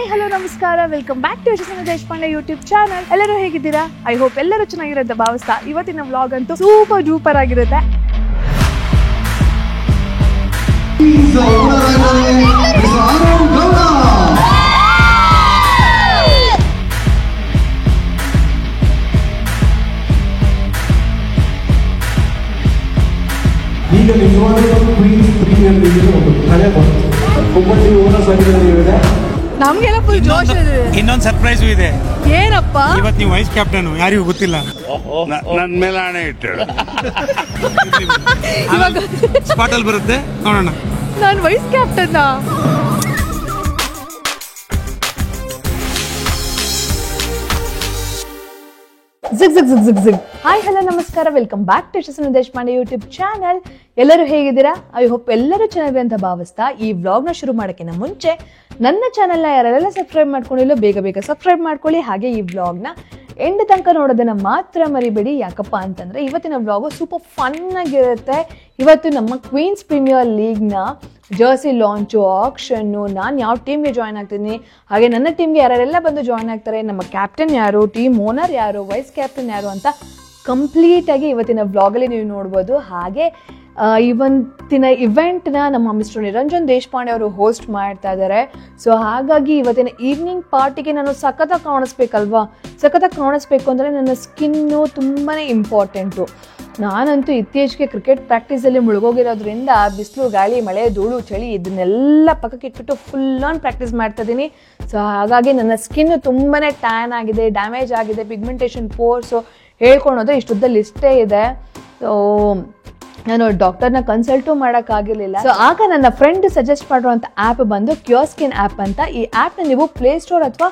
Hi hello ನಮಸ್ಕಾರ, welcome back to Yashaswini Deshpande YouTube channel. ಎಲ್ಲರೂ ಹೇಗಿದ್ದೀರಾ? ಐ ಹೋಪ್ ಎಲ್ಲರೂ ಚೆನ್ನಾಗಿರುತ್ತೆ ಭಾವಿಸ್ತಾ ಇವತ್ತಿನ ವ್ಲಾಗ್ ಅಂತೂ ಸೂಪರ್ ಡೂಪರ್ ಆಗಿರುತ್ತೆ. ಈಗ ನಿಜವಾಗ್ಲೂ ಕ್ವೀನ್ಸ್ ಪ್ರೀಮಿಯರ್ ಲೀಗ್ ಒಂದು ಕಳೆ ಬಂತು. ಒಬ್ಬಟ್ಟು ಓನರ್ಸ್ ಆಗಿದ್ದಾರೆ. ನಮ್ಗೆಲ್ಲ ಫುಲ್ ಜೋಶ್ ಇದೆ. ಇನ್ನೊಂದು ಸರ್ಪ್ರೈಸ್ ಇದೆ. ಏನಪ್ಪ? ಇವತ್ತು ನೀವು ವೈಸ್ ಕ್ಯಾಪ್ಟನ್, ಯಾರಿಗೂ ಗೊತ್ತಿಲ್ಲ. ನನ್ನ ಮೇಲೆ ಆಣೆ ಇಟ್ಟು ಸ್ಪಾಟ್ ಅಲ್ಲಿ ಬರುತ್ತೆ, ನೋಡೋಣ. ನಾನು ವೈಸ್ ಕ್ಯಾಪ್ಟನ್. ಜಿಗ್ ಜಿಗ್ ಜಿಗ್ ಜಿಗ್ ಜಿಗ್. ಹಾಯ್ ಹಲೋ ನಮಸ್ಕಾರ, welcome back to Yashaswini Deshpande YouTube channel. ಎಲ್ಲರೂ ಹೇಗಿದ್ದೀರಾ? ಐ ಹೋಪ್ ಎಲ್ಲರೂ ಚೆನ್ನಾಗಿದೆ ಅಂತ ಭಾವಿಸ್ತಾ ಈ ವ್ಲಾಗ್ನ ಶುರು ಮಾಡೋಕ್ಕಿಂತ ಮುಂಚೆ ನನ್ನ ಚಾನಲ್ನ ಯಾರೆಲ್ಲ ಸಬ್ಸ್ಕ್ರೈಬ್ ಮಾಡ್ಕೊಂಡಿಲ್ಲೋ ಬೇಗ ಬೇಗ ಸಬ್ಸ್ಕ್ರೈಬ್ ಮಾಡ್ಕೊಳ್ಳಿ. ಹಾಗೆ ಈ ವ್ಲಾಗ್ನ ಎಂಡ್ ತನಕ ನೋಡೋದನ್ನ ಮಾತ್ರ ಮರಿಬೇಡಿ. ಯಾಕಪ್ಪ ಅಂತಂದ್ರೆ ಇವತ್ತಿನ ವ್ಲಾಗು ಸೂಪರ್ ಫನ್ ಆಗಿರುತ್ತೆ. ಇವತ್ತು ನಮ್ಮ ಕ್ವೀನ್ಸ್ ಪ್ರೀಮಿಯರ್ ಲೀಗ್ನ ಜರ್ಸಿ ಲಾಂಚು, ಆಕ್ಷನ್ನು, ನಾನು ಯಾವ ಟೀಮ್ಗೆ ಜಾಯ್ನ್ ಆಗ್ತೀನಿ, ಹಾಗೆ ನನ್ನ ಟೀಮ್ಗೆ ಯಾರೆಲ್ಲ ಬಂದು ಜಾಯ್ನ್ ಆಗ್ತಾರೆ, ನಮ್ಮ ಕ್ಯಾಪ್ಟನ್ ಯಾರು, ಟೀಮ್ ಓನರ್ ಯಾರು, ವೈಸ್ ಕ್ಯಾಪ್ಟನ್ ಯಾರು ಅಂತ ಕಂಪ್ಲೀಟಾಗಿ ಇವತ್ತಿನ ವ್ಲಾಗಲ್ಲಿ ನೀವು ನೋಡ್ಬೋದು. ಹಾಗೆ ಇವತ್ತಿನ ಇವೆಂಟ್ನ ನಮ್ಮ ಮಿಸ್ಟರ್ ನಿರಂಜನ್ ದೇಶಪಾಂಡೆ ಅವರು ಹೋಸ್ಟ್ ಮಾಡ್ತಾ ಇದ್ದಾರೆ. ಸೊ ಹಾಗಾಗಿ ಇವತ್ತಿನ ಈವ್ನಿಂಗ್ ಪಾರ್ಟಿಗೆ ನಾನು ಸಖತ್ತಾಗಿ ಕಾಣಿಸ್ಬೇಕಲ್ವಾ? ಸಖತ್ತಾಗಿ ಕಾಣಿಸ್ಬೇಕು ಅಂದರೆ ನನ್ನ ಸ್ಕಿನ್ನು ತುಂಬಾ ಇಂಪಾರ್ಟೆಂಟು. ನಾನಂತೂ ಇತ್ತೀಚೆಗೆ ಕ್ರಿಕೆಟ್ ಪ್ರಾಕ್ಟೀಸಲ್ಲಿ ಮುಳುಗೋಗಿರೋದ್ರಿಂದ ಬಿಸಿಲು, ಗಾಳಿ, ಮಳೆ, ಧೂಳು, ಚಳಿ ಇದನ್ನೆಲ್ಲ ಪಕ್ಕಕ್ಕೆ ಇಟ್ಬಿಟ್ಟು ಫುಲ್ ಆನ್ ಪ್ರಾಕ್ಟೀಸ್ ಮಾಡ್ತಾ ಇದ್ದೀನಿ. ಸೊ ಹಾಗಾಗಿ ನನ್ನ ಸ್ಕಿನ್ನು ತುಂಬಾ ಟ್ಯಾನ್ ಆಗಿದೆ, ಡ್ಯಾಮೇಜ್ ಆಗಿದೆ, ಪಿಗ್ಮೆಂಟೇಷನ್ ಪೋರ್ಸು ಹೇಳ್ಕೊಳೋದು ಇಷ್ಟುದ್ದ ಲಿಸ್ಟೇ ಇದೆ. ಸೊ ನಾನು ಡಾಕ್ಟರ್ನ ಕನ್ಸಲ್ಟು ಮಾಡೋಕ್ಕಾಗಿರಲಿಲ್ಲ. ಸೊ ಆಗ ನನ್ನ ಫ್ರೆಂಡ್ ಸಜೆಸ್ಟ್ ಮಾಡಿರುವಂಥ ಆ್ಯಪ್ ಬಂದು ಕ್ಯೂರ್ಸ್ಕಿನ್ ಆ್ಯಪ್ ಅಂತ. ಈ ಆ್ಯಪ್ನ ನೀವು ಪ್ಲೇಸ್ಟೋರ್ ಅಥವಾ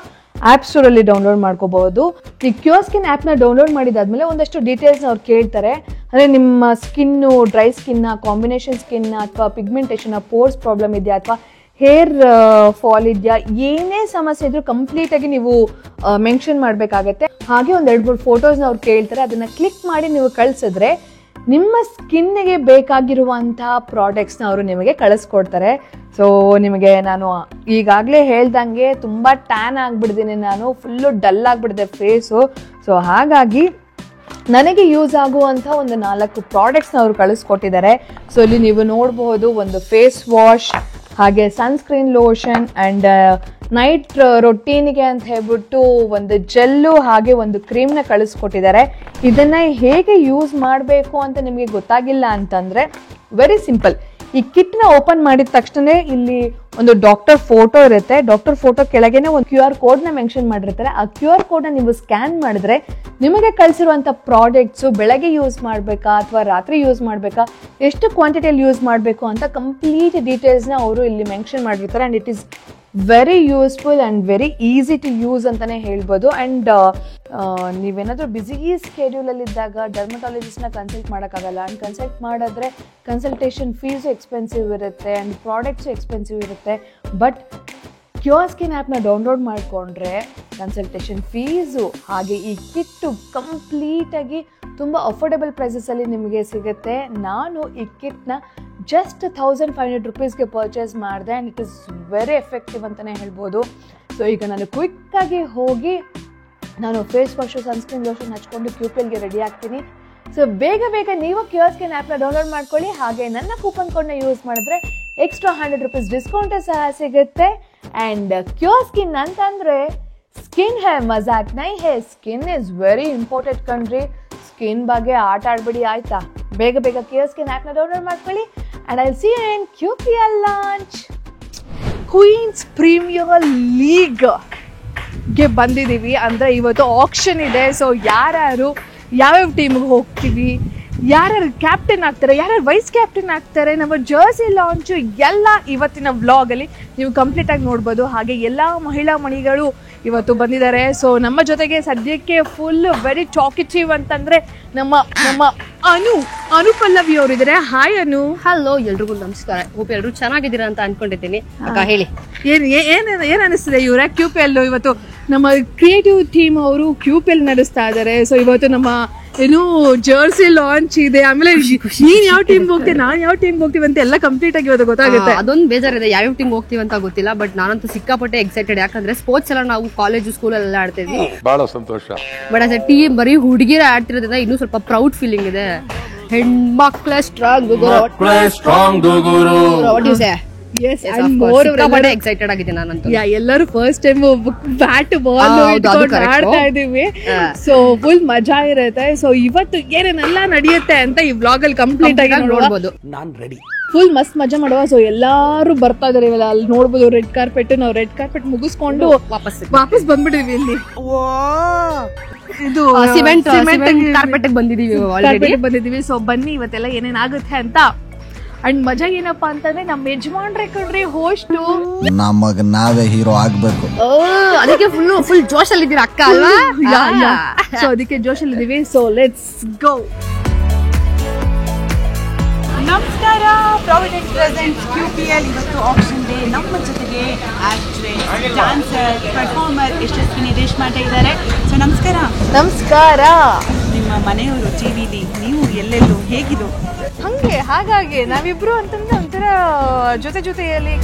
ಆ್ಯಪ್ ಸ್ಟೋರಲ್ಲಿ ಡೌನ್ಲೋಡ್ ಮಾಡ್ಕೋಬಹುದು. ಈ ಕ್ಯೂರ್ಸ್ಕಿನ್ ಆ್ಯಪ್ನ ಡೌನ್ಲೋಡ್ ಮಾಡಿದಾದ್ಮೇಲೆ ಒಂದಷ್ಟು ಡೀಟೇಲ್ಸ್ನ ಅವ್ರು ಕೇಳ್ತಾರೆ. ಅಂದರೆ ನಿಮ್ಮ ಸ್ಕಿನ್ನು ಡ್ರೈ ಸ್ಕಿನ್ನ, ಕಾಂಬಿನೇಷನ್ ಸ್ಕಿನ್ನ, ಅಥವಾ ಪಿಗ್ಮೆಂಟೇಷನ್, ಪೋರ್ಸ್ ಪ್ರಾಬ್ಲಮ್ ಇದೆಯಾ, ಅಥವಾ ಹೇರ್ ಫಾಲ್ ಇದೆಯಾ, ಏನೇ ಸಮಸ್ಯೆ ಇದ್ರೂ ಕಂಪ್ಲೀಟಾಗಿ ನೀವು ಮೆನ್ಷನ್ ಮಾಡಬೇಕಾಗತ್ತೆ. ಹಾಗೆ ಒಂದು 2-3 ಫೋಟೋಸ್ನ ಅವ್ರು ಕೇಳ್ತಾರೆ. ಅದನ್ನು ಕ್ಲಿಕ್ ಮಾಡಿ ನೀವು ಕಳಿಸಿದ್ರೆ ನಿಮ್ಮ ಸ್ಕಿನ್ನಿಗೆ ಬೇಕಾಗಿರುವಂತಹ ಪ್ರಾಡಕ್ಟ್ಸ್ನ ಅವರು ನಿಮಗೆ ಕಳಿಸ್ಕೊಡ್ತಾರೆ. ಸೊ ನಿಮಗೆ ನಾನು ಈಗಾಗಲೇ ಹೇಳ್ದಂಗೆ ತುಂಬ ಟ್ಯಾನ್ ಆಗಿಬಿಡ್ತೀನಿ, ನಾನು ಫುಲ್ಲು ಡಲ್ ಆಗಿಬಿಡಿದೆ ಫೇಸು. ಸೊ ಹಾಗಾಗಿ ನನಗೆ ಯೂಸ್ ಆಗುವಂಥ ಒಂದು 4 ಪ್ರಾಡಕ್ಟ್ಸ್ನ ಅವರು ಕಳಿಸ್ಕೊಟ್ಟಿದ್ದಾರೆ. ಸೊ ಇಲ್ಲಿ ನೀವು ನೋಡಬಹುದು, ಒಂದು ಫೇಸ್ ವಾಶ್, ಹಾಗೆ ಸನ್ಸ್ಕ್ರೀನ್ ಲೋಷನ್ ಆ್ಯಂಡ್ ನೈಟ್ ರೊಟೀನ್ಗೆ ಅಂತ ಹೇಳ್ಬಿಟ್ಟು ಒಂದು ಜೆಲ್ಲು, ಹಾಗೆ ಒಂದು ಕ್ರೀಮ್ನ ಕಳಿಸ್ಕೊಟ್ಟಿದ್ದಾರೆ. ಇದನ್ನು ಹೇಗೆ ಯೂಸ್ ಮಾಡಬೇಕು ಅಂತ ನಿಮಗೆ ಗೊತ್ತಾಗಿಲ್ಲ ಅಂತಂದರೆ ವೆರಿ ಸಿಂಪಲ್. ಈ ಕಿಟ್ನ ಓಪನ್ ಮಾಡಿದ ತಕ್ಷಣ ಇಲ್ಲಿ ಒಂದು ಡಾಕ್ಟರ್ ಫೋಟೋ ಇರುತ್ತೆ. ಡಾಕ್ಟರ್ ಫೋಟೋ ಕೆಳಗೇನೆ ಒಂದು QR ಕೋಡ್ನ ಮೆನ್ಷನ್ ಮಾಡಿರ್ತಾರೆ. ಆ QR ಕೋಡ್ನ ನೀವು ಸ್ಕ್ಯಾನ್ ಮಾಡಿದ್ರೆ ನಿಮಗೆ ಕಳಿಸಿರುವಂಥ ಪ್ರಾಡಕ್ಟ್ಸು ಬೆಳಗ್ಗೆ ಯೂಸ್ ಮಾಡಬೇಕಾ ಅಥವಾ ರಾತ್ರಿ ಯೂಸ್ ಮಾಡಬೇಕಾ, ಎಷ್ಟು ಕ್ವಾಂಟಿಟಿಯಲ್ಲಿ ಯೂಸ್ ಮಾಡಬೇಕು ಅಂತ ಕಂಪ್ಲೀಟ್ ಡೀಟೇಲ್ಸ್ನ ಅವರು ಇಲ್ಲಿ ಮೆನ್ಷನ್ ಮಾಡಿರ್ತಾರೆ. And it is very useful and very easy to use ಅಂತಲೇ ಹೇಳ್ಬೋದು. ಆ್ಯಂಡ್ ನೀವೇನಾದರೂ ಬ್ಯುಸಿ ಸ್ಕೆಡ್ಯೂಲಲ್ಲಿದ್ದಾಗ ಡರ್ಮಟಾಲಜಿಸ್ಟ್ನ ಕನ್ಸಲ್ಟ್ ಮಾಡೋಕ್ಕಾಗಲ್ಲ. ಆ್ಯಂಡ್ ಕನ್ಸಲ್ಟ್ ಮಾಡಿದ್ರೆ ಕನ್ಸಲ್ಟೇಷನ್ ಫೀಸು ಎಕ್ಸ್ಪೆನ್ಸಿವ್ ಇರುತ್ತೆ ಆ್ಯಂಡ್ ಪ್ರಾಡಕ್ಟ್ಸು ಎಕ್ಸ್ಪೆನ್ಸಿವ್ ಇರುತ್ತೆ. ಬಟ್ ಕ್ಯೂರ್ಸ್ಕಿನ್ ಆ್ಯಪ್ನ ಡೌನ್ಲೋಡ್ ಮಾಡಿಕೊಂಡ್ರೆ ಕನ್ಸಲ್ಟೇಷನ್ ಫೀಸು ಹಾಗೆ ಈ ಕಿಟ್ಟು ಕಂಪ್ಲೀಟಾಗಿ ತುಂಬ ಅಫೋರ್ಡೆಬಲ್ ಪ್ರೈಸಸಲ್ಲಿ ನಿಮಗೆ ಸಿಗುತ್ತೆ. ನಾನು ಈ ಕಿಟ್ನ ಜಸ್ಟ್ 1500 rupeesಗೆ ಪರ್ಚೇಸ್ ಮಾಡಿದೆ and it is very effective ಅಂತಲೇ ಹೇಳ್ಬೋದು. ಸೊ ಈಗ ನಾನು ಕ್ವಿಕ್ಕಾಗಿ ಹೋಗಿ ನಾನು ಫೇಸ್ ವಾಶು, ಸನ್ಸ್ಕ್ರೀನ್ ಲೋಷನ್ ಹಚ್ಕೊಂಡು QPLಗೆ ರೆಡಿ ಆಗ್ತೀನಿ. ಸೊ ಬೇಗ ಬೇಗ ನೀವು ಕ್ಯೂರ್ಸ್ಕಿನ್ ಆ್ಯಪ್ನ ಡೌನ್ಲೋಡ್ ಮಾಡ್ಕೊಳ್ಳಿ. ಹಾಗೆ ನನ್ನ ಕೂಪನ್ ಕೋಡ್ನ ಯೂಸ್ ಮಾಡಿದ್ರೆ ಎಕ್ಸ್ಟ್ರಾ 100 rupees ಡಿಸ್ಕೌಂಟು ಸಹ ಸಿಗುತ್ತೆ. ಆ್ಯಂಡ್ ಕ್ಯೂರ್ಸ್ಕಿನ್ ಅಂತಂದರೆ ಸ್ಕಿನ್ ಹೇ ಮಜಾಕ್ ನೈ ಹೇ, ಸ್ಕಿನ್ ಇಸ್ ವೆರಿ ಇಂಪಾರ್ಟೆಂಟ್ ಕಣ್ರಿ. ಸ್ಕಿನ್ ಬಗ್ಗೆ ಆಟ ಆಡ್ಬಿಡಿ ಆಯ್ತಾ? ಬೇಗ ಬೇಗ ಕ್ಯೂರ್ಸ್ಕಿನ್ ಆ್ಯಪ್ನ ಡೌನ್ಲೋಡ್ ಮಾಡ್ಕೊಳ್ಳಿ. And I see you in QPL launch. Queens Premier ಲೀಗ್ಗೆ ಬಂದಿದ್ದೀವಿ. ಅಂದರೆ ಇವತ್ತು ಆಕ್ಷನ್ ಇದೆ. ಸೊ ಯಾರ್ಯಾರು ಯಾವ್ಯಾವ ಟೀಮಿಗೆ ಹೋಗ್ತೀವಿ, ಯಾರ್ಯಾರು ಕ್ಯಾಪ್ಟನ್ ಆಗ್ತಾರೆ, ಯಾರ್ಯಾರು ವೈಸ್ ಕ್ಯಾಪ್ಟನ್ ಆಗ್ತಾರೆ, ನಮ್ಮ ಜರ್ಸಿ ಲಾಂಚು ಎಲ್ಲ ಇವತ್ತಿನ ವ್ಲಾಗಲ್ಲಿ ನೀವು ಕಂಪ್ಲೀಟಾಗಿ ನೋಡ್ಬೋದು. ಹಾಗೆ ಎಲ್ಲ ಮಹಿಳಾ ಮಣಿಗಳು ಇವತ್ತು ಬಂದಿದ್ದಾರೆ. ಸೊ ನಮ್ಮ ಜೊತೆಗೆ ಸದ್ಯಕ್ಕೆ ಫುಲ್ ವೆರಿ ಟಾಕಿಟಿವ್ ಅಂತಂದರೆ ನಮ್ಮ ಅನುಪಲ್ಲವಿ ಅವರಿದ್ದಾರೆ. ಹಾಯ್ ಅನು. ಹಲೋ, ಎಲ್ರಿಗೂ ನಮಸ್ಕಾರ. ಹೋಪ್ ಎಲ್ಲರೂ ಚೆನ್ನಾಗಿದ್ದೀರಾ ಅಂತ ಅನ್ಕೊಂಡಿದ್ದೀನಿ. ಅಕ್ಕ ಹೇಳಿ, ಏನ್ ಅನಿಸ್ತಿದೆ ಇವರೇ QPL ಇವತ್ತು ನಮ್ಮ ಕ್ರಿಯೇಟಿವ್ ಟೀಮ್ ಅವರು QPL ನಡೆಸ್ತಾ ಇದ್ದಾರೆ. ಸೊ ಇವತ್ತು ನಮ್ಮ ಏನು ಜರ್ಸಿ ಲಾಂಚ್ ಇದೆ. ಆಮೇಲೆ ನೀನ್ ಯಾವ ಟೀಮ್ ಹೋಗ್ತೀವಿ, ನಾನ್ ಯಾವ ಟೀಮ್ ಹೋಗ್ತೀವಿ ಅಂತ ಎಲ್ಲ ಕಂಪ್ಲೀಟ್ ಆಗಿ ಇವತ್ತು ಗೊತ್ತಾಗುತ್ತೆ. ಅದೊಂದು ಬೇಜಾರಿದೆ, ಯಾವ್ಯಾವ ಟೀಮ್ ಹೋಗ್ತೀವಿ ಅಂತ ಗೊತ್ತಿಲ್ಲ. ಬಟ್ ನಾನಂತೂ ಸಿಕ್ಕಾಪಟ್ಟೆ ಎಕ್ಸೈಟೆಡ್. ಯಾಕಂದ್ರೆ ಸ್ಪೋರ್ಟ್ಸ್ ಎಲ್ಲ ನಾವು ಕಾಲೇಜು ಸ್ಕೂಲಲ್ಲೆಲ್ಲ ಆಡ್ತಿದ್ವಿ. ಬಹಳ ಸಂತೋಷ. ಬಟ್ ಆಸ್ ಎ ಟೀಮ್ ಬರೀ ಹುಡುಗಿರ ಆಡ್ತಿರೋದ್ರಿಂದ ಇನ್ನೂ ಸ್ವಲ್ಪ ಪ್ರೌಡ್ ಫೀಲಿಂಗ್ ಇದೆ. ಹೆಣ್ಮಕ್ಳ ಸ್ಟ್ರಾಂಗ್ ಎಕ್ಸೈಟೆಡ್ ಆಗಿದೆ ನಾನಂತೂ. ಎಲ್ಲರೂ ಫಸ್ಟ್ ಟೈಮ್ ಬ್ಯಾಟ್ ಬಾಲ್ ಆಡ್ತಾ ಇದೀವಿ. ಸೊ ಫುಲ್ ಮಜಾ ಇರುತ್ತೆ. ಸೊ ಇವತ್ತು ಏನೇನೆಲ್ಲ ನಡೆಯುತ್ತೆ ಅಂತ ಈ ವ್ಲಾಗ್ ಅಲ್ಲಿ ಕಂಪ್ಲೀಟ್ ಆಗಿ ನೋಡ್ಬೋದು. ಫುಲ್ ಮಸ್ತ್ ಮಜಾ ಮಾಡುವ. ಸೊ ಎಲ್ಲಾರು ಬರ್ತಾ ಇದಾರೆ ಇವೆಲ್ಲ ಅಲ್ಲಿ ನೋಡ್ಬೋದು. ರೆಡ್ ಕಾರ್ಪೆಟ್, ನಾವು ರೆಡ್ ಕಾರ್ಪೆಟ್ ಮುಗಿಸ್ಕೊಂಡು ವಾಪಸ್ ಬಂದ್ಬಿಟ್ಟಿವಿ. ಇಲ್ಲಿ ಇದು ಸಿಮೆಂಟ್ ಕಾರ್ಪೆಟ್ ಬಂದಿದೀವಿ. ಸೊ ಬನ್ನಿ ಇವತ್ತೆಲ್ಲ ಏನೇನಾಗುತ್ತೆ ಅಂತ. ಅಂಡ್ ಮಜಾ ಏನಪ್ಪಾ ಅಂತಂದ್ರೆ ನಮ್ಮ ಯಜಮಾನ್ರೆ ಕಣ್ರಿ ಹೋಸ್ಟ್, ನಮಗ್ ನಾವೇ ಹೀರೋ ಆಗ್ಬೇಕು. ಅದಕ್ಕೆ ಫುಲ್ ಜೋಶ್ ಅಲ್ಲಿ ಇದ್ದೀರಾ ಅಕ್ಕ ಅಲ್ವಾ? ಸೊ ಅದಕ್ಕೆ ಜೋಶ್ ಅಲ್ಲಿ ಇದೀವಿ. So let's go. ನಮಸ್ಕಾರ. ಪ್ರಾವಿಡೆಂಟ್ ಪ್ರೆಸೆಂಟ್ಸ್ QPL ಇವತ್ತು ಆಪ್ಷನ್ ಡೇ. ನಮ್ಮ ಜೊತೆಗೆ actress, dancer, performer Yashaswini Deshpande ಇದ್ದಾರೆ. ಸೊ ನಮಸ್ಕಾರ. ನಮಸ್ಕಾರ. ನಿಮ್ಮ ಮನೆಯವರು ಟಿವಿಲಿ, ನೀವು ಎಲ್ಲೆಲ್ಲೂ ಹೇಗಿದು? ಹಾಗಾಗಿ ನಾವಿಬ್ರು ಅಂತಂದ್ರೆ ಒಂಥರ ಜೊತೆಯಲ್ಲಿ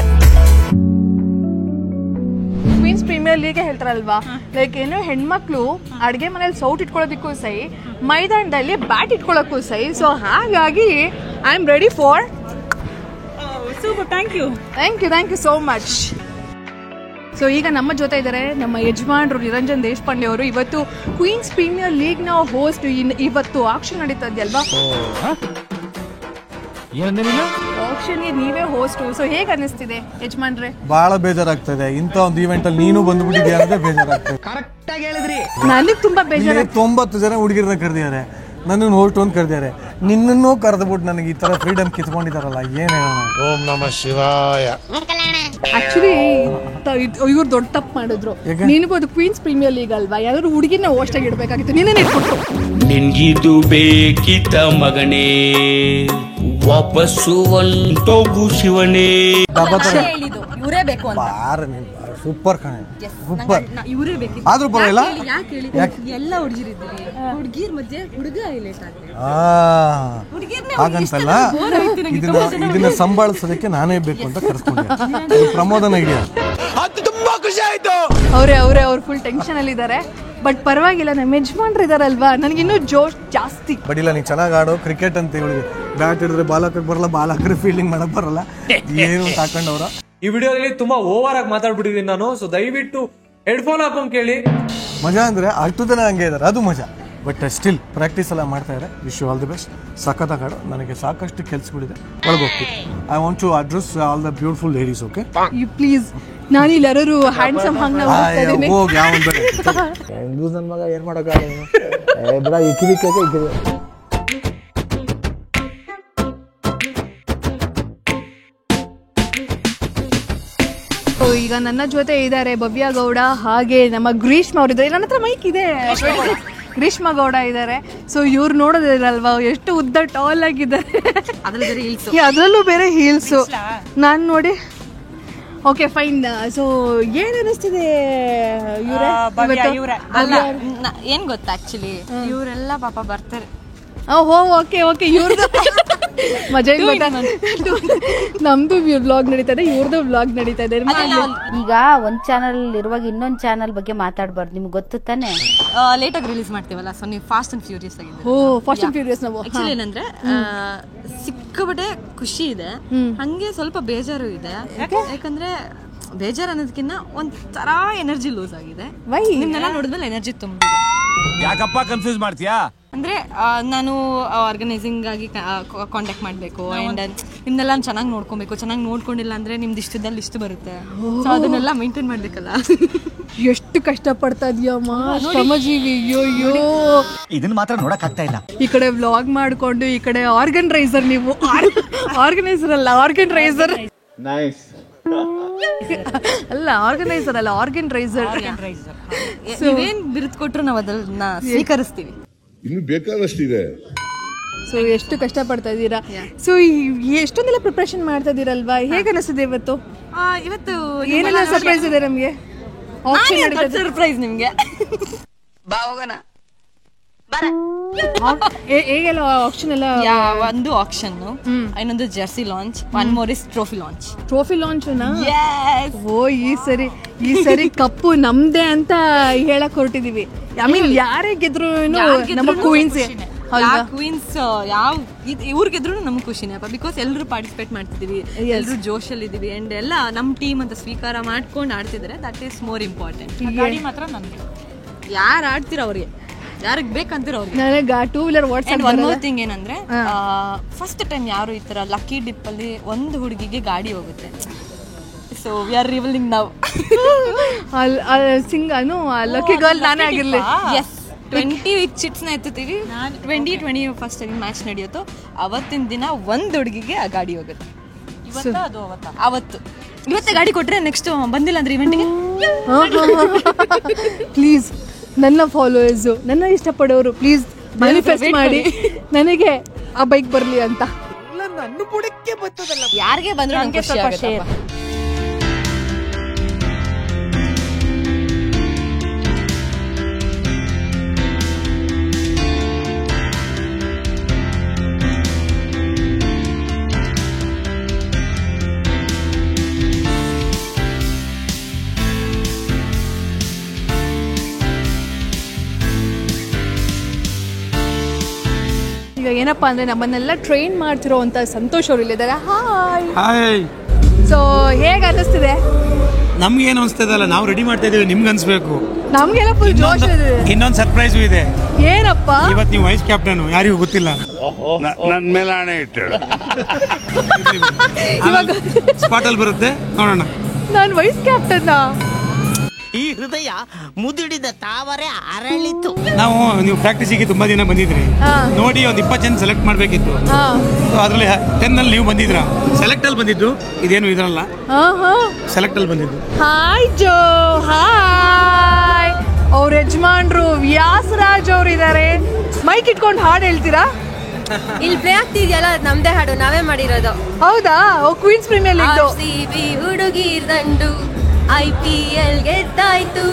ಕ್ವೀನ್ಸ್ ಪ್ರೀಮಿಯರ್ ಲೀಗ್ ಹೇಳ್ತಾರಲ್ವಾ, ಲೈಕ್ ಏನು ಹೆಣ್ಮಕ್ಳು ಅಡ್ಗೆ ಮನೇಲಿ ಸೌಟ್ ಇಟ್ಕೊಳ್ಳೋದಕ್ಕೂ ಸೈ, ಮೈದಾನದಲ್ಲಿ ಬ್ಯಾಟ್ ಇಟ್ಕೊಳ್ಳೋಕ್ಕೂ ಸೈ. ಸೊ ಹಾಗಾಗಿ I am ready for. Super, thank you so much. So ಈಗ ನಮ್ಮ ಜೊತೆ ಇದ್ದಾರೆ ನಮ್ಮ ಯಜಮಾನ್ರು ನಿರಂಜನ್ ದೇಶಪಾಂಡೆ ಅವರು. ಇವತ್ತು ಕ್ವೀನ್ಸ್ ಪ್ರೀಮಿಯರ್ ಲೀಗ್ ನ ಹೋಸ್ಟ್. ಇವತ್ತು ಆಕ್ಷನ್ ನಡೀತಾ ಇದೆಯಲ್ವಾ, ಆಕ್ಷನ್ಗೆ ನೀವೇ ಹೋಸ್ಟ್. ಸೊ ಹೇಗೆ ಅನಿಸ್ತಿದೆ ಯಜಮಾನ್ರೆ? ಬಹಳ ಬೇಜಾರಾಗ್ತದೆ. ಇಂಥ ಒಂದು ಈವೆಂಟ್ ಅಲ್ಲಿ ನೀನು ಬಂದ್ಬಿಟ್ಟಿದ್ಯಾ ಅಂದ್ರೆ ಬೇಜಾರಾಗ್ತದೆ. ಕರೆಕ್ಟ್ ಆಗಿ ಹೇಳಿದ್ರಿ. ನನಗೆ ತುಂಬಾ ಬೇಜಾರ. 90 ಜನ ಹುಡುಗಿರನ್ನ ಕರೆದಿದ್ದಾರೆ, ನನ್ನನ್ನು ಹೋಸ್ಟ್ ಅಂತ ಕರೆದಿದ್ದಾರೆ. ನಿನ್ನನ್ನು ಕರೆದ್ಬಿಟ್ಟು ನನಗೆ ಈ ತರ ಫ್ರೀಡಮ್ ಕಿತ್ಕೊಂಡಿದಾರಲ್ಲ, ಏನ್ ಹೇಳೋಣ. ಓಂ ನಮಃ ಶಿವಾಯ. ಆಕ್ಚುಲಿ ಇವ್ರು ದೊಡ್ಡ ತಪ್ಪು ಮಾಡಿದ್ರು. ನಿನಗೂ ಕ್ವೀನ್ಸ್ ಪ್ರೀಮಿಯರ್ ಲೀಗ್ ಅಲ್ವಾ, ಯಾವ್ದಾದ್ರು ಹುಡುಗಿನ ಹೋಸ್ಟ್ ಆಗಿ ಇಡ್ಬೇಕಾಗಿತ್ತು. ನೀನೇ ಇಟ್ಬಿಟ್ಟು ನಿನ್ಗಿದು ಬೇಕಿತ ಮಗನೇ, ವಾಪಸ್ಸು ಒಂಟೋಗು ಶಿವನೇ. ಇವರೇ ಬೇಕು ಅಂತ. ಸೂಪರ್ ಕಣೆ, ಸೂಪರ್. ಆದ್ರೂ ಪರವಾಗಿಲ್ಲ, ಎಲ್ಲ ಹುಡುಗಿರಿದ್ದೀರಿ, ಹುಡುಗಿರ್ ಮಧ್ಯೆ ಹುಡುಗ ಹೈಲೈಟ್ ಆಗ್ತದೆ. ಹಾಗಂತಲ್ಲ, ಇದನ್ನ ಸಂಭಾಳಿಸೋದಕ್ಕೆ ನಾನೇ ಬೇಕು ಅಂತ ಕರೆಸ್ಕೊಂಡೆ. ಪ್ರಮೋದನ ಐಡಿಯಾ. ತುಂಬಾ ಖುಷಿ ಆಯ್ತು. ಅವ್ರು ಫುಲ್ ಟೆನ್ಷನ್ ಅಲ್ಲಿ ಇದ್ದಾರೆ. ಬಟ್ ಪರವಾಗಿಲ್ಲ, ನಮ್ಮ ಯಜಮಾನ್ರು ಇದಾರಲ್ವಾ, ನನಗಿನ್ನೂ ಜೋಶ್ ಜಾಸ್ತಿ. ಬಟ್ ಇಲ್ಲ, ನೀ ಚೆನ್ನಾಗಿ ಆಡೋ. ಕ್ರಿಕೆಟ್ ಅಂತ ಇವಳಿಗೆ ಬ್ಯಾಟ್ ಹಿಡಿದ್ರೆ ಬಾಲ್ ಹಾಕಕ್ ಬರಲ್ಲ, ಬಾಲ್ ಹಾಕಿದ್ರೆ ಫೀಲ್ಡಿಂಗ್ ಮಾಡಕ್ ಬರಲ್ಲ, ಏನು ತಾಕೊಂಡವ್ರ. ಈ ವಿಡಿಯೋದಲ್ಲಿ ತುಂಬಾ ಓವರ್ ಆಗಿ ಮಾತಾಡ್ಬಿಟ್ಟಿದ್ದೀನಿ ನಾನು. ಸೊ ದಯವಿಟ್ಟು ಹೆಡ್ಫೋನ್ ಹಾಕೊಂಡ್ ಕೇಳಿ. ಮಜಾ ಅಂದ್ರೆ ಅಷ್ಟು ಜನ ಹಂಗೆ ಇದಾರೆ, ಅದು ಮಜಾ. ಬಟ್ ಸ್ಟಿಲ್ ಪ್ರಾಕ್ಟೀಸ್ ಎಲ್ಲ ಮಾಡ್ತಾ ಇದ್ದಾರೆ. Wish you all the best. ಸಖತ್ ಹಾಡು. ನನಗೆ ಸಾಕಷ್ಟು ಕೆಲ್ಸಗಳಿದೆ, ಒಳಗೋಗ್ತೀನಿ. I want to address all the beautiful ladies. Okay please. ನಾನು ಇಲ್ಲಿ ಯಾರು ಹ್ಯಾಂಡ್ಸಮ್ ಹಂಗ ಹೋಗಿ ಯಾವ ನನ್ನ ಮಗ ಏನ್ ಮಾಡೋಕ್ಕಾಗಲ್ಲ. ಈಗ ನನ್ನ ಜೊತೆ ಇದ್ದಾರೆ ಭವ್ಯ ಗೌಡ, ಹಾಗೆ ನಮ್ಮ ಗ್ರೀಷ್ಮ ಅವ್ರು ಇದ್ದಾರೆ. ನನ್ನ ಹತ್ರ ಮೈಕ್ ಇದೆ. ಗ್ರೀಷ್ಮ ಗೌಡ ಇದ್ದಾರೆ. ಸೊ ಇವ್ರು ನೋಡೋದಿರಲ್ವಾ ಎಷ್ಟು ಉದ್ದ ಟಾಲ್ ಆಗಿದ್ದಾರೆ, ಅದರಲ್ಲೂ ಬೇರೆ ಹೀಲ್ಸು. ನಾನು ನೋಡಿ ಓಕೆ ಫೈನ್. ಸೊ ಏನ್ ಅನಿಸ್ತಿದೆ ಏನ್ ಗೊತ್ತಾ, ಆಕ್ಚುಲಿ ಇವರೆಲ್ಲ ಪಾಪ ಬರ್ತಾರೆ. ಓಕೆ ಇವ್ರದ್ದು ಮಜಾ ಇಲ್ಲ. ನಮ್ದು ವ್ಲಾಗ್ ನಡೀತಾ ಇದೆ, ಇವ್ರದ್ದು ವ್ಲಾಗ್ ನಡೀತಾ ಇದೆ. ಈಗ ಒಂದ್ ಚಾನಲ್ ಇರುವಾಗ ಇನ್ನೊಂದ್ ಚಾನಲ್ ಬಗ್ಗೆ ಮಾತಾಡ್ಬಾರ್ದು, ನಿಮ್ಗೆ ಗೊತ್ತು ತಾನೆ. ಲೇಟ್ ಆಗಿ ರಿಲೀಸ್ ಮಾಡ್ತೀವಲ್ಲ, ಸೊ ನೀವು ಫಾಸ್ಟ್ ಅಂಡ್ ಫ್ಯೂರಿಯಸ್ ಆಗಿದೆ. ಫಾಸ್ಟ್ ಅಂಡ್ ಫ್ಯೂರಿಯಸ್ ನಾವು ಆಕ್ಚುಲಿ ಏನಂದ್ರೆ ಸಿಕ್ಕಾಪಟ್ಟೆ ಖುಷಿ ಇದೆ, ಹಂಗೆ ಸ್ವಲ್ಪ ಬೇಜಾರು ಇದೆ. ಯಾಕಂದ್ರೆ ಬೇಜಾರು ಅನ್ನೋದಕ್ಕಿಂತ ಒಂಥರ ಎನರ್ಜಿ ಲೂಸ್ ಆಗಿದೆ. ನಿಮ್ನೆಲ್ಲ ನೋಡಿದ್ಮೇಲೆ ಎನರ್ಜಿ ತುಂಬಿದೆ. ಯಾಕಪ್ಪ ಕನ್ಫ್ಯೂಸ್ ಮಾಡ್ತೀಯಾ? ಅಂದ್ರೆ ನಾನು ಆರ್ಗನೈಸಿಂಗ್ ಆಗಿ ಕಾಂಟ್ಯಾಕ್ಟ್ ಮಾಡಬೇಕು ಅಂಡ್ ನಿಮ್ನೆಲ್ಲ ಚೆನ್ನಾಗಿ ನೋಡ್ಕೊಬೇಕು. ಚೆನ್ನಾಗಿ ನೋಡ್ಕೊಂಡಿಲ್ಲ ಅಂದ್ರೆ ನಿಮ್ದು ಇಷ್ಟದಲ್ಲಿ ಇಷ್ಟು ಬರುತ್ತೆ. ಸೊ ಅದನ್ನೆಲ್ಲ ಮೇಂಟೈನ್ ಮಾಡ್ಬೇಕಲ್ಲ. ಎಷ್ಟು ಕಷ್ಟ ಪಡ್ತಾ ಇದೀಯಮ್ಮ ಶ್ರಮಜೀವಿ. ಅಯ್ಯೋ ಇದನ್ನ ಮಾತ್ರ ನೋಡಕ್ ಆಗ್ತಾ ಇಲ್ಲ. ಈ ಕಡೆ ವ್ಲಾಗ್ ಮಾಡ್ಕೊಂಡು ಈ ಕಡೆ ಆರ್ಗನೈಸರ್. ನೀವು ಆರ್ಗನೈಸರ್ ಅಲ್ಲ, ಆರ್ಗನೈಸರ್ ಅಲ್ಲ, ಆರ್ಗನೈಸರ್ ಅಲ್ಲ, ಆರ್ಗನೈಸರ್. ನೀವೇನ್ ಬಿರುದು ಕೊಟ್ರು ನಾವು ಅದನ್ನ ಸ್ವೀಕರಿಸ್ತೀವಿ. ಇನ್ನು ಬೇಕಾದಷ್ಟಿದೆ. ಸೊ ಎಷ್ಟು ಕಷ್ಟ ಪಡ್ತಾ ಇದ್ದೀರಾ. ಸೊ ಎಷ್ಟೊಂದೆಲ್ಲ ಪ್ರಿಪರೇಷನ್ ಮಾಡ್ತಾ ಇದೀರಲ್ವಾ, ಹೇಗೆ ಅನಿಸ್ತದೆ ಇವತ್ತು? ಇವತ್ತು ಏನೆಲ್ಲ ಸರ್ಪ್ರೈಸ್ ಇದೆ ನಮ್ಗೆ? ಸರ್ಪ್ರೈಸ್ ನಿಮ್ಗೆ. ಹೇಗೆಲ್ಲ ಆಕ್ಷನ್ ಎಲ್ಲ? ಒಂದು ಆಕ್ಷನ್, ಇನ್ನೊಂದು jersey launch, one more is trophy launch. Trophy launch ಓ ಈ ಸರಿ ಕಪ್ಪು ನಮ್ದೇ ಅಂತ ಹೇಳಕ್ ಹೊರಟಿದೀವಿ. ಐ ಮೀನ್ ಯಾರೇ ಗೆದ್ರು ನಮ್ಮ ಕ್ವೀನ್ಸ್ ಇವ್ರು ಗೆದ್ರು ನಮ್ಗೆ ಖುಷಿನೇ ಅಪ್ಪ. ಬಿಕಾಸ್ ಎಲ್ಲರೂ ಪಾರ್ಟಿಸಿಪೇಟ್ ಮಾಡ್ತಿದೀವಿ, ಎಲ್ಲರೂ ಜೋಶಲ್ಲಿ ಇದೀವಿ ಅಂಡ್ ಎಲ್ಲ ನಮ್ಮ ಟೀಮ್ ಅಂತ ಸ್ವೀಕಾರ ಮಾಡ್ಕೊಂಡು ಆಡ್ತಿದ್ದಾರೆ. That is more important. ಗಾಡಿ ಮಾತ್ರ ನಮ್ಗೆ. ಯಾರು ಆಡ್ತಿರೋ ಅವ್ರಿಗೆ, ಯಾರಿಗೆ ಬೇಕಂತೀರ ಅವ್ರಿಗೆ. ನನಗೆ two wheeler WhatsApp. One more thing ಏನಂದ್ರೆ, ಫಸ್ಟ್ ಟೈಮ್ ಯಾರು ಈ ತರ ಲಕ್ಕಿ ಡಿಪ್ ಅಲ್ಲಿ ಒಂದು ಹುಡುಗಿಗೆ ಗಾಡಿ ಹೋಗುತ್ತೆ. So we are revealing now. Lucky girl ನಾನೇ ಆಗಿರ್ಲಿ. ಎಸ್, 20 ಚಿಟ್ಸ್ ನ ಎತ್ತುತ್ತೀವಿ. 2021 ಮ್ಯಾಚ್ ನಡೆಯುತ್ತೋ ಅವತ್ತಿನ ದಿನ ಒಂದು ಹುಡುಗಿಗೆ ಆ ಗಾಡಿ ಹೋಗುತ್ತೆ. ಇವತ್ತೇ ಗಾಡಿ ಕೊಟ್ರೆ ನೆಕ್ಸ್ಟ್ ಬಂದಿಲ್ಲ ಅಂದ್ರೆ ಇವೆಂಟ್ಗೆ ಪ್ಲೀಸ್ ನನ್ನ ಫಾಲೋವರ್ಸು, ನನ್ನ ಇಷ್ಟಪಡೋರು ಪ್ಲೀಸ್ ಮ್ಯಾನಿಫೆಸ್ಟ್ ಮಾಡಿ ನನಗೆ ಆ ಬೈಕ್ ಬರ್ಲಿ ಅಂತ. ಯಾರಿಗೆ ಬಂದ್ರು ನನಗೆ ಖುಷಿ ಆಗುತ್ತೆ. ಈಗ ಏನಪ್ಪಾ ಅಂದ್ರೆ ನಮ್ಮನ್ನೆಲ್ಲ ಟ್ರೈನ್ ಮಾಡ್ತಿರೋ ಅಂತ ಸಂತೋಷ್ ಅವ್ರು ಇಲ್ಲಿದ್ದಾರೆ. ಹಾಯ್. ಸೊ ಹೇಗೆ ಅನ್ನಿಸ್ತಿದೆ? ನಮ್ಗೆ ಏನು ಅನಿಸ್ತದಲ್ಲ, ನಾವು ರೆಡಿ ಮಾಡ್ತಾ ಇದೀವಿ, ನಿಮ್ಗೆ ಅನ್ಸ್ಬೇಕು. ನಮ್ಗೆಲ್ಲ ಫುಲ್ ಜೋಶ್ ಇದೆ. ಇನ್ನೊಂದು ಸರ್ಪ್ರೈಸು ಇದೆ. ಏನಪ್ಪ? ಇವತ್ತು ನೀವು ವೈಸ್ ಕ್ಯಾಪ್ಟನ್, ಯಾರಿಗೂ ಗೊತ್ತಿಲ್ಲ. ನನ್ ಮೇಲೆ ಆಣೆ ಇಟ್ಟು ಸ್ಪಾಟ್ ಅಲ್ಲಿ ಬರುತ್ತೆ, ನೋಡೋಣ. ನಾನು ವೈಸ್ ಕ್ಯಾಪ್ಟನ್. ಈ ಹೃದಯ ಮುದುಡಿದ ತಾವರೆ ಅರಳಿತು. ನಾವು ನೀವು ಪ್ರಾಕ್ಟೀಸಿಗೆ ತುಂಬಾ ದಿನ ಬಂದಿದ್ರಿ ನೋಡಿ, ಒಂದು 20 ಜನ ಸೆಲೆಕ್ಟ್ ಮಾಡ್ಬೇಕಿತ್ತು. ಅದ್ರಲ್ಲಿ 10 ಅಲ್ಲಿ ನೀವು ಬಂದಿದ್ರ. ಸೆಲೆಕ್ಟ್ ಅಲ್ಲಿ ಬಂದಿದ್ದು ಇದೇನು ಇದ್ರಲ್ಲ, ಸೆಲೆಕ್ಟ್ ಅಲ್ಲಿ ಬಂದಿದ್ದು. ಹಾಯ್ ಜೋ, ಹಾಯ್. ಅವ್ರ ಯಜಮಾನ್ರು ವ್ಯಾಸರಾಜ್ ಅವ್ರು ಇದಾರೆ. ಮೈಕ್ ಇಟ್ಕೊಂಡು ಹಾಡು ಹೇಳ್ತೀರಾ? ಇಲ್ಲಿ ಪ್ಲೇ ಆಗ್ತಿದ್ಯಲ್ಲ, ನಮ್ದೇ ಹಾಡು, ನಾವೇ ಮಾಡಿರೋದು. ಹೌದಾ? ಕ್ವೀನ್ಸ್ ಪ್ರೀಮಿಯರ್ ಲೀಗ್ ಹುಡುಗಿ ದಂಡು IPL ಗೆದ್ದಾಯ್ತು,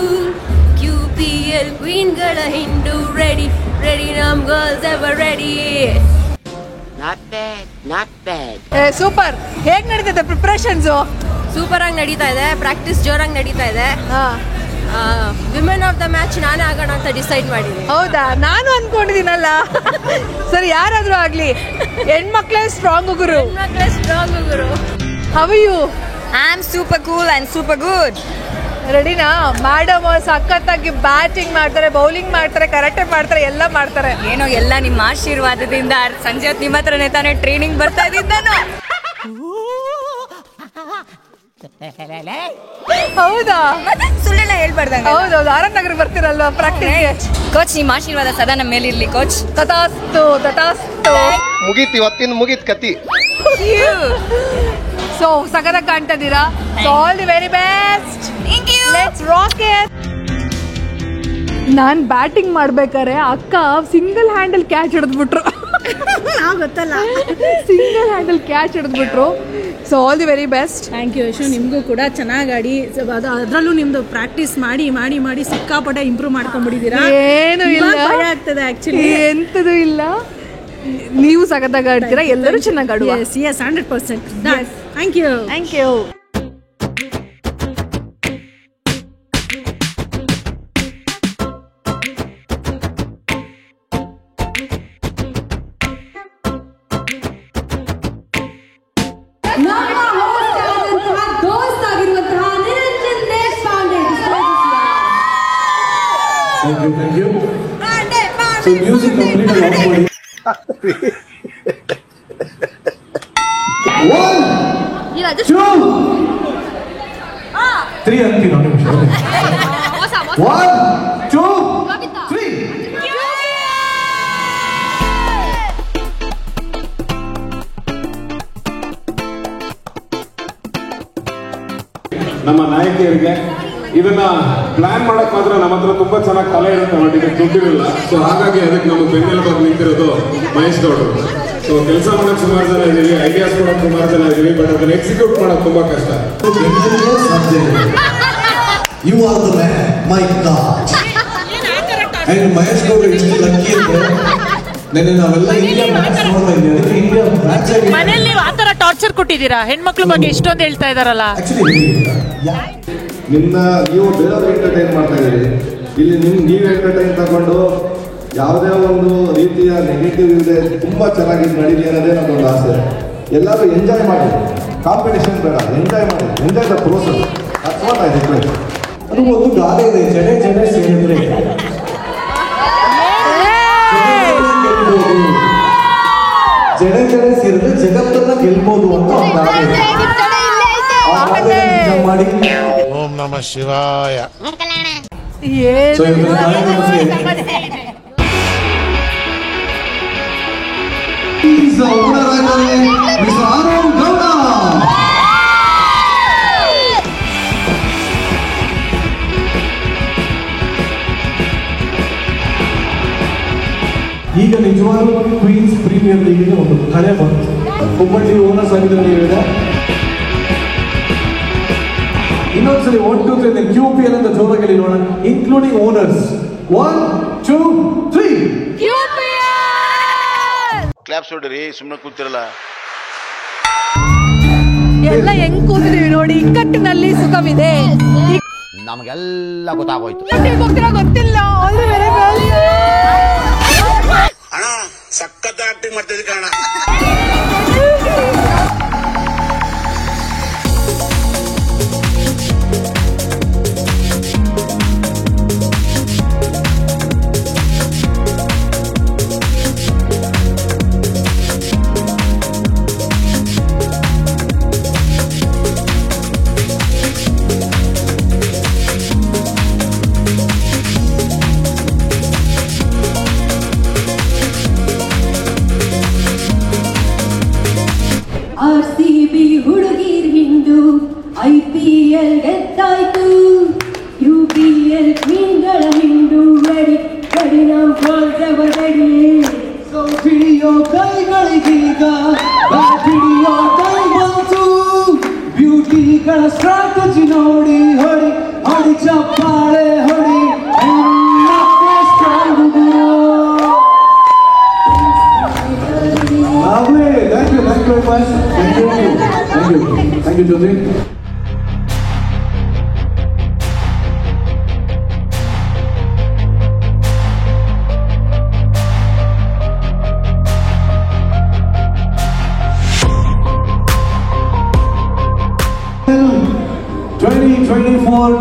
QPL ಕ್ವೀನ್ ಗಳ ಹಿಂಡು. ರೆಡಿ ರೆಡಿ ನಮ್ girls ever ready. Not bad. Super. ಹೇಗ್ ನಡೀತಿದೆ ಪ್ರಿಪರೇಷನ್ಸ್? ಸೂಪರ್ ಆಗಿ ನಡೀತಾ ಇದೆ, ಪ್ರಾಕ್ಟೀಸ್ ಜೋರಾಗಿ ನಡೀತಾ ಇದೆ. ವಿಮೆನ್ ಆಫ್ ದ ಮ್ಯಾಚ್ ನಾನೇ ಆಗೋಣ ಅಂತ ಡಿಸೈಡ್ ಮಾಡಿದ್ದೀನಿ. ಹೌದಾ? ನಾನು ಅನ್ಕೊಂಡಿದ್ದೀನಲ್ಲ. ಸರಿ, ಯಾರಾದ್ರೂ ಆಗ್ಲಿ, ಹೆಣ್ಮಕ್ಳೇ ಸ್ಟ್ರಾಂಗ್ ಗುರು. How you? I am super cool and super good. ರೆಡಿನಾ? ಮೇಡಮ್ ಸಖತ್ತಾಗಿ ಬ್ಯಾಟಿಂಗ್ ಮಾಡ್ತಾರೆ, ಬೌಲಿಂಗ್ ಮಾಡ್ತಾರೆ, ಕರೆಕ್ಟ್ ಮಾಡ್ತಾರೆ, ಎಲ್ಲ ಮಾಡ್ತಾರೆ. ಏನೋ ಎಲ್ಲ ನಿಮ್ಮ ಆಶೀರ್ವಾದದಿಂದ. ಸಂಜೆ ಹೊತ್ತು ನಿಮ್ಮ ಹತ್ರನೇ ತಾನೇ ಟ್ರೈನಿಂಗ್ ಬರ್ತಾ ಇದ್ದಿದ್ದಾನು. ಹೌದಾ? ಸುಳ್ಳೆಲ್ಲ ಹೇಳ್ಬಾರ್ದಂಗ. ಹೌದೌದು, ಆನಂದ್ ನಗರ್ ಬರ್ತೀರಲ್ವಾ ಪ್ರಾಕ್ಟೀಸ್? ಕೋಚ್, ನಿಮ್ಮ ಆಶೀರ್ವಾದ ಸದಾ ನಮ್ಮ ಮೇಲೆ ಇರ್ಲಿ ಕೋಚ್. ತಥಾಸ್ತು ತಥಾಸ್ತು. ಮುಗೀತಿ ಇವತ್ತಿನ ಮುಗೀತ್ ಕತಿ. ಸೊ ಸಖತ್ತಾಗಿ ಕಾಣ್ತಾ ಇದ್ದೀರಾ. So all the very best. Let's rock it. ನಾನ್ ಬ್ಯಾಟಿಂಗ್ ಮಾಡ್ಬೇಕಾರೆ ಅಕ್ಕ ಸಿಂಗಲ್ ಹ್ಯಾಂಡಲ್ ಕ್ಯಾಚ್ ಹಿಡಿದ್ಬಿಟ್ರು. ಗೊತ್ತಲ್ಲ, ಸಿಂಗಲ್ ಹ್ಯಾಂಡಲ್ ಕ್ಯಾಚ್ ಹಿಡಿದ್ಬಿಟ್ರು. So all the very best. Thank you Yashu. ನಿಮಗೂ ಕೂಡ ಚೆನ್ನಾಗಿ ಆಡಿ, ಅದರಲ್ಲೂ ನಿಮ್ದು ಪ್ರಾಕ್ಟೀಸ್ ಮಾಡಿ ಮಾಡಿ ಮಾಡಿ ಸಿಕ್ಕಾಪಟ್ಟೆ ಇಂಪ್ರೂವ್ ಮಾಡ್ಕೊಂಡ್ಬಿಟ್ಟಿದ್ದೀರಾ. ಏನು ಇಲ್ಲ, ಭಯ ಆಗ್ತದೆ ಆಕ್ಚುಲಿ. ಎಂತದು ಇಲ್ಲ, ನೀವು ಸಖತ್ತಾಗಿ ಆಡ್ತೀರಾ, ಎಲ್ಲರೂ ಚೆನ್ನಾಗಿ ಆಡುವ. Yes, 100%. Thank you. Thank you. Thank you. So music complete and off body. 1, 2, 3 ಅಂತಿ ನೋಡಿ ನಿಮಿಷ. 1, 2, 3. ನಮ್ಮ ನಾಯಕಿಯರಿಗೆ ಇದನ್ನ ಪ್ಲಾನ್ ಮಾಡಕ್ ಮಾತ್ರ ನಮ್ಮ ಹತ್ರ ತುಂಬಾ ಚೆನ್ನಾಗಿ ತಲೆ ಇರುತ್ತೆ, ಬಟ್ ಇದಕ್ಕೆ ದುಡ್ಡಿರಲ್ಲ. ಸೊ ಹಾಗಾಗಿ ಅದಕ್ಕೆ ನಮ್ಮ ಬೆನ್ನೆಲುಬಾಗಿ ನಿಂತಿರೋದು ಮಹೇಶ್ ಗೌಡರು. ಸೊ ಕೆಲಸ ಮಾಡಕ್ ಸುಮಾರು ಜನ ಇದೀವಿ, ಐಡಿಯಾಸ್ ಕೊಡಕ್ ಸುಮಾರು ಜನ ಇದೀವಿ, ಬಟ್ ಅದನ್ನ ಎಕ್ಸಿಕ್ಯೂಟ್ ಮಾಡಕ್ ತುಂಬಾ ಕಷ್ಟ. You are the man, my god. And Mahesh ಗೌಡ್ರು ಎಷ್ಟು ಲಕ್ಕಿ ಅಂದ್ರೆ ನೆನ್ನೆ ನಾವೆಲ್ಲ ಇಂಡಿಯಾ ಮ್ಯಾಚ್ ನೋಡ್ತಾ ಇದ್ದೀವಿ. ಅದಕ್ಕೆ ಇಂಡಿಯಾ ಮ್ಯಾಚ್ ಆಗಿ ಮನೆಯಲ್ಲಿ ಆ ತರ ಟಾರ್ಚರ್ ಕೊಟ್ಟಿದ್ದೀರಾ? ಹೆಣ್ಮಕ್ಳ ಬಗ್ಗೆ ಇಷ್ಟೊಂದು ಹೇಳ್ತಾ ಇದಾರಲ್ಲ. ನಿಮ್ನ ನೀವು ಬೇರೆಯವ್ರು ಎಂಟರ್ಟೈನ್ ಮಾಡ್ತಾ ಇದ್ದೀರಿ, ಇಲ್ಲಿ ನೀವು ಎಂಟರ್ಟೈನ್ ತಗೊಂಡು ಯಾವುದೇ ಒಂದು ರೀತಿಯ ನೆಗೆಟಿವ್ ಇಲ್ಲದೆ ತುಂಬಾ ಚೆನ್ನಾಗಿ ನಡೀಲಿ ಅನ್ನೋದೇ ನನ್ನೊಂದು ಆಸೆ. ಎಲ್ಲರೂ ಎಂಜಾಯ್ ಮಾಡಿ, ಕಾಂಪಿಟೇಷನ್ ಬೇಡ, ಎಂಜಾಯ್ ಮಾಡಿ, enjoy the process. That's what I request. ಅದು ಒಂದು ಗಾದೆ ಇದೆ, ಜಡೆ ಜಡೆ ಸೇರಿದ್ರೆ ಜಡೆ ಜಡೆ ಸೇರಿದ್ರೆ ಜಗತ್ತನ್ನ ಗೆಲ್ಬಹುದು ಅಂತ ಒಂದು ಗಾದೆ ಇದೆ. ಮಾಡಿ ಓಂ ನಮಃ ಶಿವಾಯ. ಈಗ ನಿಜವಾಗ್ಲೂ ಕ್ವೀನ್ಸ್ ಪ್ರೀಮಿಯರ್ ಲೀಗ್ ಒಂದು ಕಳೆ ಬಂತು. ಹುಬ್ಬಳ್ಳಿ ಓನರ್ಸ್ ಆಗಿದ್ರೆ ಹೇಳಿದೆ ಇನ್ನೊಂದ್ಸಲಿ 1 2 3 QPL ಅಂತ ಜೋರಾಗಿ ನೋಡೋಣ, ಇನ್ಕ್ಲೂಡಿಂಗ್ ಓನರ್ಸ್. 1 2 3 ಕ್ಲಾಪ್ಸ್ ಹೊಡ್ರಿ, ಸುಮ್ಮನೆ ಕೂತಿರಲ್ಲ. ಎಲ್ಲ ಹೆಂಗ್ ಕೂತಿದೀವಿ ನೋಡಿ. ಇಕ್ಕಟ್ಟಿನಲ್ಲಿ ಸುಖವಿದೆ. ನಮಗೆಲ್ಲ ಗೊತ್ತಾಗೋಯ್ತು. ಗೊತ್ತಿಲ್ಲ. ಅಣ್ಣ ಸಖತ್ ಆಕ್ಟಿಂಗ್ ಮಾಡ್ತಿದ್ದೆ ಕಾರಣ. RCB ಹುಡುಗಿರ್ ಹಿಂಡು IPL ಗೆದ್ದಾಯ್ತು. UPL ಕ್ವೀನ್ಗಳ ಹಿಂಡು ರೆಡಿ ರೆಡಿ ನಾವು ಫಾರ್ ರೆಡಿ. ಸೊ ಹಿಡಿಯೋ ಕೈಗಳಿಗೀಗ ಹಿಡಿಯೋ ಕೈ ಬಂತು. ಬ್ಯೂಟಿಗಳ ಸ್ಟ್ರಾಟಜಿ ನೋಡಿ ಹೊಡಿ ಹೊಡಿ ಚಪ್ಪಾಳೆ ಹೊಡಿ. Thank you very much. Thank you, Jyoti.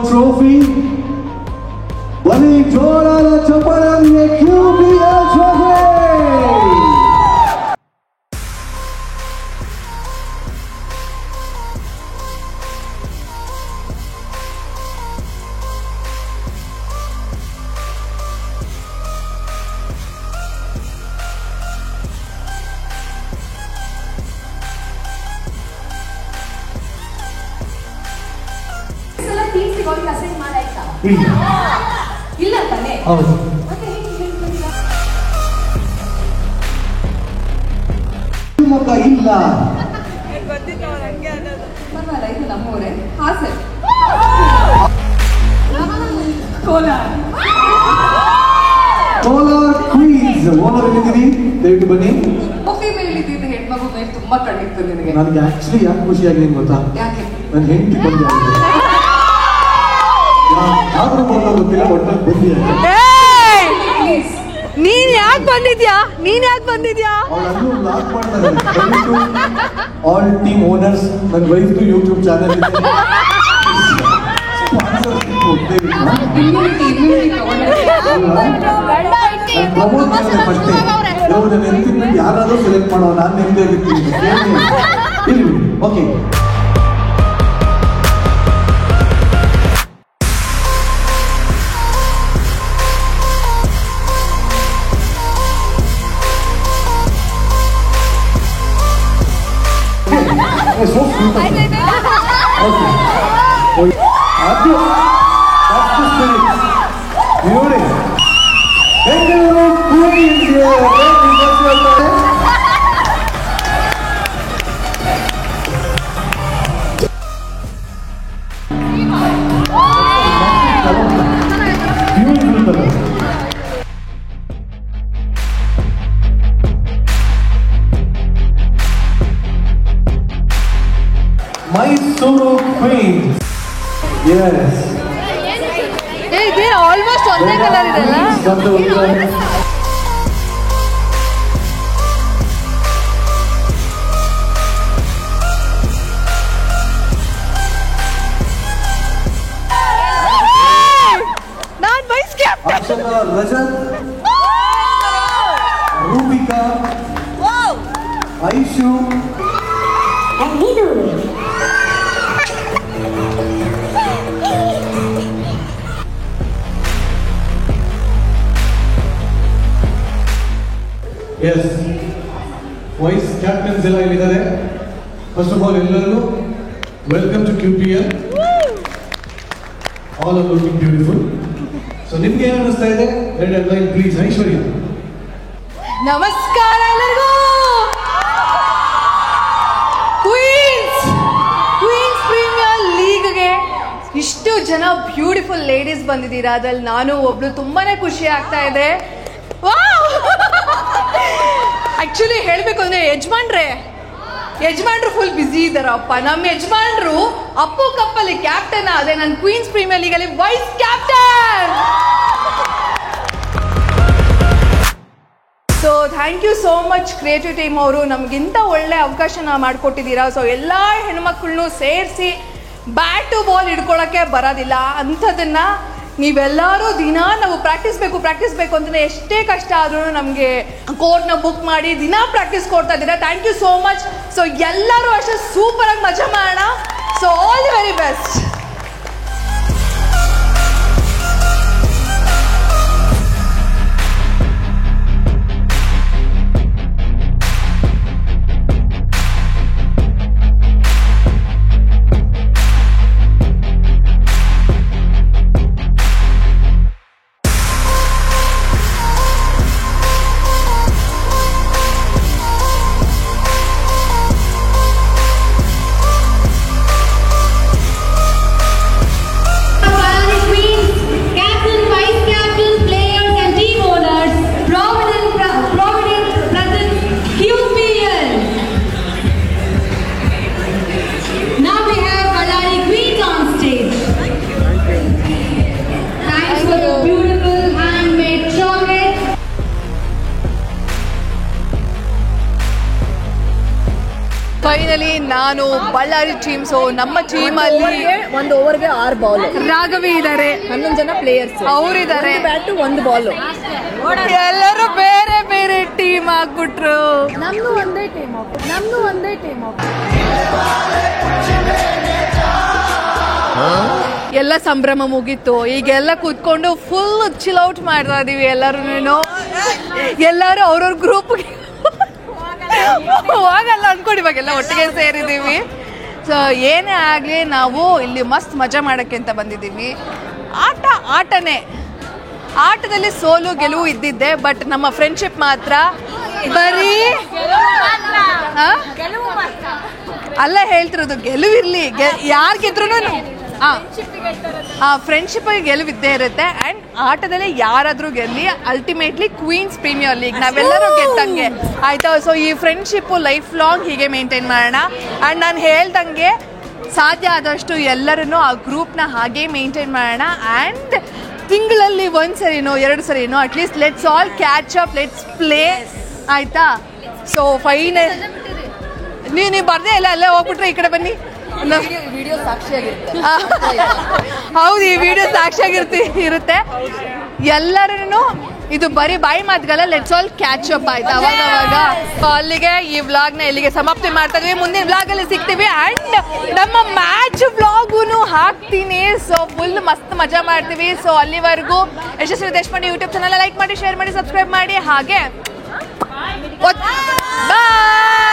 Trophy. ಬನ್ನಿ ಜೋರಾದ ಚಪ್ಪಾಳೆಯೊಂದಿಗೆ QPL trophy. ಇಲ್ಲ ತಾನೆ? ಹೌದು. ಮಗ ಇಲ್ಲ. ಪರವಾಗಿಲ್ಲ, ಇದು ನಮ್ಮೂರೇ. ಹಾಸನ್. ಕೋಲಾರ್ ಕ್ವೀನ್ಸ್ ಓನರ್ ಎಲ್ಲಿದ್ದೀರಿ? ದಯವಿಟ್ಟು ಬನ್ನಿ. ಕಾಫಿ ಮೇಲೆ ಇದ್ದಿದ್ದು ಹೆಣ್ಮಗು ಮೇಲೆ ತುಂಬಾ ಕಣ್ಣಿತ್ತು ನಿನಗೆ. ನನಗೆ ಆಕ್ಚುಲಿ ಯಾಕೆ ಖುಷಿ ಆಗಿದೆ ಗೊತ್ತಾ? ಯಾಕೆ? ನನ್ನ ಹೆಂಡತಿ ಬಂದಿ ಯಾವ್ದು ಬಂದ ಗೊತ್ತಿಲ್ಲ, ಒಟ್ಟಾಗಿ ಬಂದಿ. ನೀನ್ ಯಾಕೆ ಬಂದಿದ್ಯಾ? ಅವಳನ್ನು ಲಾಕ್ ಮಾಡ್ತಾರೆ. ಆಲ್ ಟೀಮ್ ಓನರ್ಸ್, ನನ್ನ ವೈಫ್ದು ಯೂಟ್ಯೂಬ್ ಚಾನಲ್ ಇದೆ. ಯಾರಾದ್ರೂ ಸೆಲೆಕ್ಟ್ ಮಾಡೋ, ನಾನು ನಿಮ್ದೇ ಇರ್ತೀನಿ. Okay, so sweet. Okay. That's the spirit. Beauty. Bengaluru Queens here. ಇದೇನು ಆಲ್ಮೋಸ್ಟ್ ಒಂದೇ ಕಲರ್ ಇದೆಲ್ಲ. ನಾನ್ vice captain. Rajat, Roopika, Aishu, yes vice captains ಎಲ್ಲ ಇಲ್ಲಿದ್ದಾರೆ. ಫಸ್ಟ್ ಆಫ್ ಆಲ್ ಎಲ್ಲರೂ welcome to QPL. All are looking beautiful. So ನಿಮ್ಗೆ ಏನು ಅನಿಸ್ತಾ ಇದೆ? Red and line please. Aishwarya. ನಮಸ್ಕಾರ ಎಲ್ಲರಿಗೂ. ಕ್ವೀನ್ಸ್ ಪ್ರೀಮಿಯರ್ ಲೀಗ್ಗೆ ಇಷ್ಟು ಜನ ಬ್ಯೂಟಿಫುಲ್ ಲೇಡೀಸ್ ಬಂದಿದ್ದೀರಾ. ಅದ್ರಲ್ಲಿ ನಾನು ಒಬ್ಳು. ತುಂಬಾನೇ ಖುಷಿ ಆಗ್ತಾ ಇದೆ. ಆಕ್ಚುಲಿ ಹೇಳ್ಬೇಕು ಅಂದ್ರೆ ಯಜಮಾನ್ರು ಫುಲ್ ಬಿಸಿ ಇದಾರಪ್ಪ. ನಮ್ಮ ಯಜಮಾನ್ರು ಅಪ್ಪು ಕಪ್ಪಲ್ಲಿ ಕ್ಯಾಪ್ಟನ್. ಅದೇ ನನ್ನ ಕ್ವೀನ್ಸ್ ಪ್ರೀಮಿಯರ್ ಲೀಗ್ ಅಲ್ಲಿ vice captain. So thank you so much creative team ಅವರು. ನಮಗಿಂತ ಒಳ್ಳೆ ಅವಕಾಶನ ಮಾಡಿಕೊಟ್ಟಿದ್ದೀರಾ. ಸೊ ಎಲ್ಲ ಹೆಣ್ಮಕ್ಳನ್ನೂ ಸೇರಿಸಿ ಬ್ಯಾಟ್ ಟು ಬಾಲ್ ಹಿಡ್ಕೊಳ್ಳೋಕ್ಕೆ ಬರೋದಿಲ್ಲ ಅಂಥದ್ದನ್ನ ನೀವೆಲ್ಲರೂ ದಿನ ನಾವು ಪ್ರಾಕ್ಟೀಸ್ ಬೇಕು ಅಂತಲೇ ಎಷ್ಟೇ ಕಷ್ಟ ಆದ್ರೂ ನಮಗೆ ಕೋರ್ಟ್ನ ಬುಕ್ ಮಾಡಿ ದಿನ ಪ್ರಾಕ್ಟೀಸ್ ಕೊಡ್ತಾ ಇದ್ದೀರಾ. Thank you so much. So ಎಲ್ಲರೂ ಅಷ್ಟೇ ಸೂಪರಾಗಿ ಮಜಾ ಮಾಡೋಣ. So all the very best. Finally ನಾನು ಬಳ್ಳಾರಿ ಟೀಮ್. ಸೊ ನಮ್ಮ ಟೀಮ್ ಅಲ್ಲಿ ಒಂದು ಓವರ್ಗೆ 6 ಬಾಲ್. ರಾಘವಿ ಇದ್ದಾರೆ, 11 ಜನ ಪ್ಲೇಯರ್ಸ್ ಅವರಿದ್ದಾರೆ. Bat 1 ball. ಎಲ್ಲರೂ ಬೇರೆ ಬೇರೆ ಟೀಮ್ ಆಗ್ಬಿಟ್ರು. ನಮ್ದು ಒಂದೇ ಟೀಮ್. ಎಲ್ಲ ಸಂಭ್ರಮ ಮುಗೀತು. ಈಗೆಲ್ಲ ಕೂತ್ಕೊಂಡು ಫುಲ್ ಚಿಲ್ ಔಟ್ ಮಾಡ್ತಾ ಇದೀವಿ. ಎಲ್ಲರೂ ಅವ್ರವ್ರ ಗ್ರೂಪ್ಗೆ ಹೋಗಲ್ಲ ಅನ್ಕೊಂಡು ಇವಾಗೆಲ್ಲ ಒಟ್ಟಿಗೆ ಸೇರಿದ್ದೀವಿ. ಸೊ ಏನೇ ಆಗಲಿ ನಾವು ಇಲ್ಲಿ ಮಸ್ತ್ ಮಜಾ ಮಾಡೋಕ್ಕೆ ಅಂತ ಬಂದಿದ್ದೀವಿ. ಆಟನೇ. ಆಟದಲ್ಲಿ ಸೋಲು ಗೆಲುವು ಇದ್ದಿದ್ದೆ. ಬಟ್ ನಮ್ಮ ಫ್ರೆಂಡ್ಶಿಪ್ ಮಾತ್ರ ಬರೀ ಅಲ್ಲ ಹೇಳ್ತಿರೋದು. ಗೆಲುವಿರ್ಲಿ, ಯಾರು ಗೆದ್ರೂ ಫ್ರೆಂಡ್ಶಿಪ್ಗೆ ಗೆಲುವಿದ್ದೇ ಇರುತ್ತೆ. ಆ್ಯಂಡ್ ಆಟದಲ್ಲಿ ಯಾರಾದರೂ ಗೆಲ್ಲಿ ಅಲ್ಟಿಮೇಟ್ಲಿ ಕ್ವೀನ್ಸ್ ಪ್ರೀಮಿಯರ್ ಲೀಗ್ ನಾವೆಲ್ಲರೂ ಗೆದ್ದಂಗೆ ಆಯಿತಾ. ಸೊ ಈ ಫ್ರೆಂಡ್ಶಿಪ್ಪು ಲೈಫ್ ಲಾಂಗ್ ಹೀಗೆ ಮೇಂಟೈನ್ ಮಾಡೋಣ. ಆ್ಯಂಡ್ ನಾನು ಹೇಳ್ದಂಗೆ ಸಾಧ್ಯ ಆದಷ್ಟು ಎಲ್ಲರೂ ಆ ಗ್ರೂಪ್ನ ಹಾಗೆ ಮೇಂಟೈನ್ ಮಾಡೋಣ. ಆ್ಯಂಡ್ ತಿಂಗಳಲ್ಲಿ 1 ಸರಿನೋ 2 ಸರಿನೋ at least let's all catch up, let's play ಆಯಿತಾ. ಸೊ ಫೈನಲ್ ನೀವು ಬರ್ದೇ ಇಲ್ಲ, ಅಲ್ಲೇ ಹೋಗ್ಬಿಟ್ರೆ ಈ ಕಡೆ ಬನ್ನಿ. ವಿಡಿಯೋ ಸಾಕ್ಷಿಯಾಗಿರುತ್ತೆ. ಹೌದು, ಈ ವಿಡಿಯೋ ಸಾಕ್ಷಿಯಾಗಿರುತ್ತೆ. ಎಲ್ಲರೂ ಇದು ಬರೀ ಬಾಯಿ ಮಾತುಗಲ್ಲ, ಲೆಟ್ಸ್ ಆಲ್ ಕ್ಯಾಚ್ ಅಪ್ ಆಯ್ತಾ. ಅವಾಗ ಅಲ್ಲಿಗೆ ಈ ವ್ಲಾಗ್ನ ಇಲ್ಲಿಗೆ ಸಮಾಪ್ತಿ ಮಾಡ್ತಾ ಇದೀವಿ. ಮುಂದಿನ ವ್ಲಾಗ್ ಅಲ್ಲಿ ಸಿಗ್ತೀವಿ. ಅಂಡ್ ನಮ್ಮ ಮ್ಯಾಚ್ ವ್ಲಾಗೂನು ಹಾಕ್ತೀನಿ. ಸೊ ಫುಲ್ ಮಸ್ತ್ ಮಜಾ ಮಾಡ್ತೀವಿ. ಸೊ ಅಲ್ಲಿವರೆಗೂ ಯಶಸ್ವಿ ದೇಶಪಾಂಡೆ ಯೂಟ್ಯೂಬ್ ಚಾನಲ್ ಲೈಕ್ ಮಾಡಿ, ಶೇರ್ ಮಾಡಿ, ಸಬ್ಸ್ಕ್ರೈಬ್ ಮಾಡಿ. ಹಾಗೆ ಬಾಯ್.